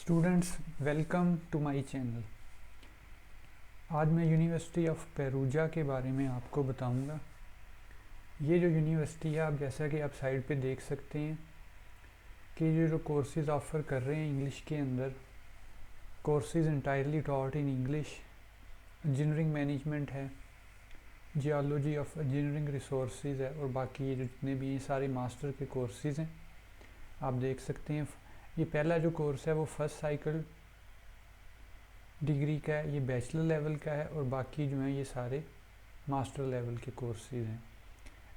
Students, welcome to my channel. आज मैं university of पेरूजा के बारे में आपको बताऊंगा। ये जो यूनिवर्सिटी है, आप जैसा कि आप साइड पे देख सकते हैं कि ये जो कोर्सेज ऑफ़र कर रहे हैं इंग्लिश के अंदर, courses entirely taught in English. Engineering management है, जियोलॉजी ऑफ इंजीनियरिंग रिसोर्सेज है, और बाकी ये जितने भी सारे मास्टर के कोर्सेज हैं आप देख सकते हैं। ये पहला जो कोर्स है वो फर्स्ट साइकिल डिग्री का है, ये बैचलर लेवल का है, और बाकी जो हैं ये सारे मास्टर लेवल के कोर्सेज हैं।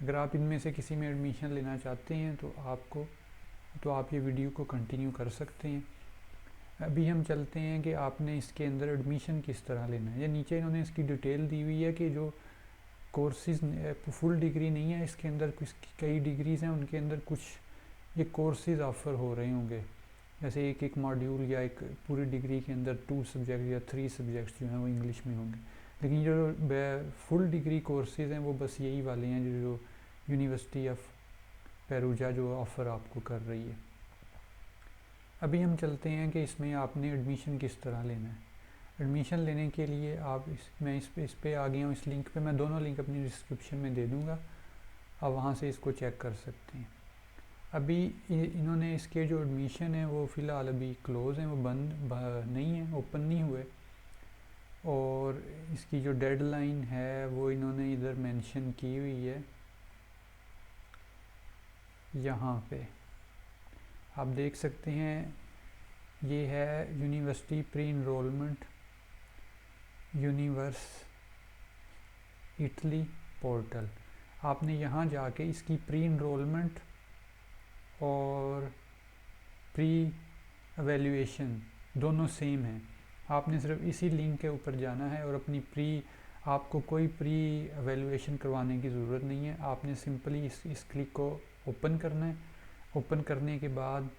अगर आप इनमें से किसी में एडमिशन लेना चाहते हैं तो आप ये वीडियो को कंटिन्यू कर सकते हैं। अभी हम चलते हैं कि आपने इसके अंदर एडमिशन किस तरह लेना है। ये नीचे इन्होंने इसकी डिटेल दी हुई है कि जो कोर्सेज फुल डिग्री नहीं है, इसके अंदर कुछ कई डिग्रीज़ हैं, उनके अंदर कुछ ये कोर्सेज ऑफ़र हो रहे होंगे। जैसे एक मॉड्यूल या एक पूरी डिग्री के अंदर 2 सब्जेक्ट या 3 सब्जेक्ट्स जो हैं वो इंग्लिश में होंगे। लेकिन जो फुल डिग्री कोर्सेज हैं वो बस यही वाले हैं जो यूनिवर्सिटी ऑफ पेरूजा जो ऑफ़र आपको कर रही है। अभी हम चलते हैं कि इसमें आपने एडमिशन किस तरह लेना है। एडमिशन लेने के लिए मैं इस पे आ गया हूँ। इस लिंक पे मैं दोनों लिंक अपनी डिस्क्रिप्शन में दे दूँगा, आप वहाँ से इसको चेक कर सकते हैं। अभी इन्होंने इसके जो एडमिशन है वो फ़िलहाल अभी क्लोज़ हैं, वो बंद नहीं है, ओपन नहीं हुए। और इसकी जो डेडलाइन है वो इन्होंने इधर मेंशन की हुई है, यहाँ पे आप देख सकते हैं। ये है university pre enrolment Universitaly portal. आपने यहाँ जाके इसकी प्री इनरोलमेंट और प्री एवेल्यूएशन दोनों सेम है। आपने सिर्फ इसी लिंक के ऊपर जाना है और आपको कोई प्री एवेल्यूएशन करवाने की ज़रूरत नहीं है। आपने सिंपली इस क्लिक को ओपन करना है। ओपन करने के बाद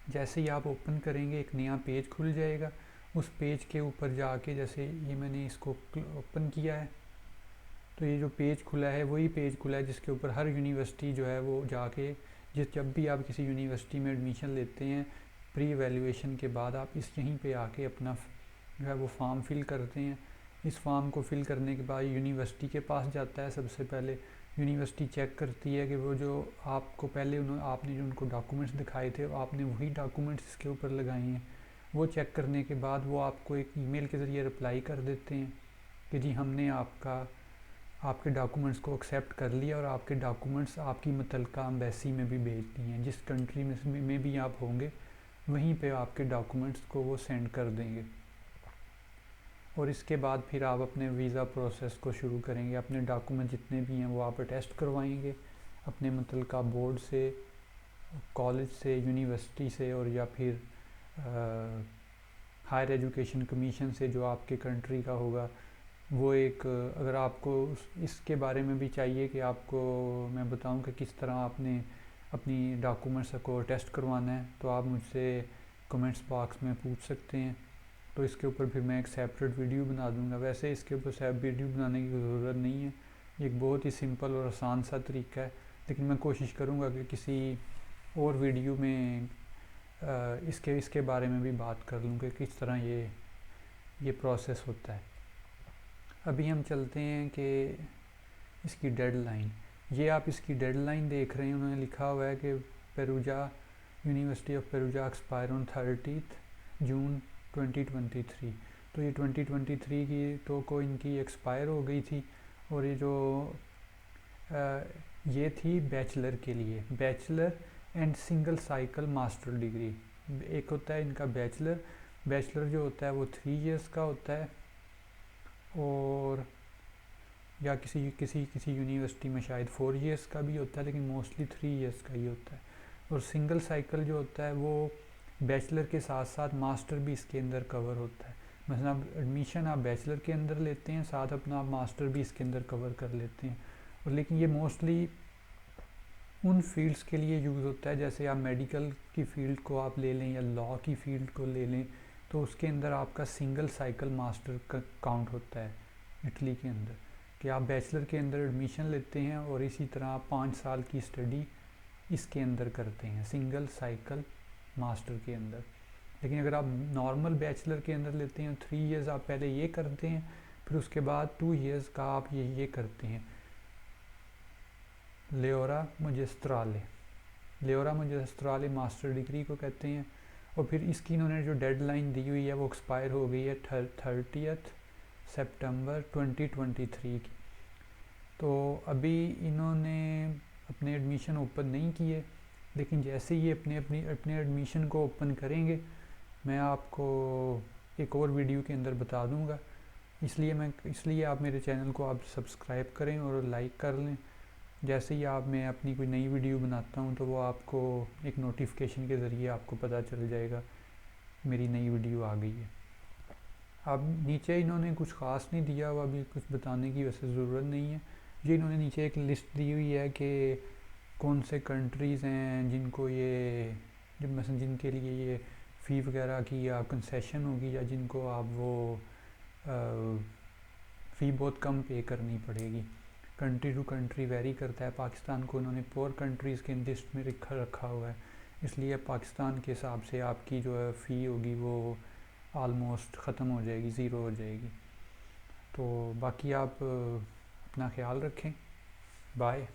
जैसे ही आप ओपन करेंगे एक नया पेज खुल जाएगा। उस पेज के ऊपर जाके, जैसे ये मैंने इसको ओपन किया है तो ये जो पेज खुला है वही पेज खुला है जिसके ऊपर हर यूनिवर्सिटी जो है वो जाके जब भी आप किसी यूनिवर्सिटी में एडमिशन लेते हैं प्री एवेल्यूएशन के बाद आप यहीं पे आके अपना जो है वो फॉर्म फिल करते हैं। इस फॉर्म को फिल करने के बाद यूनिवर्सिटी के पास जाता है। सबसे पहले यूनिवर्सिटी चेक करती है कि वो जो आपको पहले आपने जो उनको डॉक्यूमेंट्स दिखाए थे आपने वही डॉक्यूमेंट्स इसके ऊपर लगाए हैं। वो चेक करने के बाद वो आपको एक ईमेल के ज़रिए रिप्लाई कर देते हैं कि जी हमने आपके डॉक्यूमेंट्स को एक्सेप्ट कर लिया और आपके डॉक्यूमेंट्स आपकी मुतल्लिका एम्बेसी में भी भेज दिए हैं। जिस कंट्री में भी आप होंगे वहीं पे आपके डॉक्यूमेंट्स को वो सेंड कर देंगे। और इसके बाद फिर आप अपने वीज़ा प्रोसेस को शुरू करेंगे। अपने डॉक्यूमेंट जितने भी हैं वो आप अटेस्ट करवाएंगे अपने मुतल्लिका बोर्ड से, कॉलेज से, यूनिवर्सिटी से, और या फिर हायर एजुकेशन कमीशन से जो आपके कंट्री का होगा। वो एक अगर आपको इसके बारे में भी चाहिए कि आपको मैं बताऊं कि किस तरह आपने अपनी डॉक्यूमेंट्स को टेस्ट करवाना है तो आप मुझसे कमेंट्स बॉक्स में पूछ सकते हैं। तो इसके ऊपर फिर मैं एक सेपरेट वीडियो बना दूंगा। वैसे इसके ऊपर सेपरेट वीडियो बनाने की ज़रूरत नहीं है, एक बहुत ही सिंपल और आसान सा तरीका है। लेकिन मैं कोशिश करूँगा कि किसी और वीडियो में इसके बारे में भी बात कर लूँ कि किस तरह ये प्रोसेस होता है। अभी हम चलते हैं कि इसकी डेडलाइन, ये आप इसकी डेडलाइन देख रहे हैं। उन्होंने लिखा हुआ है कि पेरूजा यूनिवर्सिटी ऑफ पेरूजा एक्सपायर ऑन 30 जून 2023। तो ये 2023 की तो को इनकी एक्सपायर हो गई थी। और ये जो ये थी बैचलर के लिए, bachelor and single cycle master degree. एक होता है इनका बैचलर जो होता है वो 3 इयर्स का होता है, और या किसी यूनिवर्सिटी में शायद 4 इयर्स का भी होता है, लेकिन मोस्टली 3 इयर्स का ही होता है। और सिंगल साइकिल जो होता है वो बैचलर के साथ साथ मास्टर भी इसके अंदर कवर होता है। मतलब आप एडमिशन आप बैचलर के अंदर लेते हैं, साथ अपना आप मास्टर भी इसके अंदर कवर कर लेते हैं। और लेकिन ये मोस्टली उन फील्ड्स के लिए यूज़ होता है, जैसे आप मेडिकल की फ़ील्ड को आप ले लें या लॉ की फ़ील्ड को ले लें, तो उसके अंदर आपका सिंगल साइकिल मास्टर का काउंट होता है इटली के अंदर, कि आप बैचलर के अंदर एडमिशन लेते हैं और इसी तरह आप 5 साल की स्टडी इसके अंदर करते हैं सिंगल साइकिल मास्टर के अंदर। लेकिन अगर आप नॉर्मल बैचलर के अंदर लेते हैं 3 इयर्स आप पहले ये करते हैं, फिर उसके बाद 2 इयर्स का आप ये करते हैं। लेओरा मैजिस्ट्राले मास्टर डिग्री को कहते हैं। और फिर इसकी इन्होंने जो डेडलाइन दी हुई है वो एक्सपायर हो गई है 30 सितंबर 2023 की। तो अभी इन्होंने अपने एडमिशन ओपन नहीं किए, लेकिन जैसे ही अपने एडमिशन को ओपन करेंगे मैं आपको एक और वीडियो के अंदर बता दूंगा। इसलिए आप मेरे चैनल को आप सब्सक्राइब करें और लाइक कर लें। जैसे ही मैं अपनी कोई नई वीडियो बनाता हूँ तो वो आपको एक नोटिफिकेशन के ज़रिए आपको पता चल जाएगा मेरी नई वीडियो आ गई है। अब नीचे इन्होंने कुछ ख़ास नहीं दिया हुआ, अभी कुछ बताने की वैसे ज़रूरत नहीं है। ये इन्होंने नीचे एक लिस्ट दी हुई है कि कौन से कंट्रीज़ हैं जिनको ये जब मसलन जिनके लिए ये फ़ी वगैरह की या कंसेशन होगी, या जिनको आप वो फ़ी बहुत कम पे करनी पड़ेगी। कंट्री टू कंट्री वेरी करता है। पाकिस्तान को उन्होंने पुअर कंट्रीज़ के लिस्ट में रखा हुआ है, इसलिए पाकिस्तान के हिसाब से आपकी जो है फ़ी होगी वो आलमोस्ट ख़त्म हो जाएगी, ज़ीरो हो जाएगी। तो बाकी आप अपना ख्याल रखें। बाय।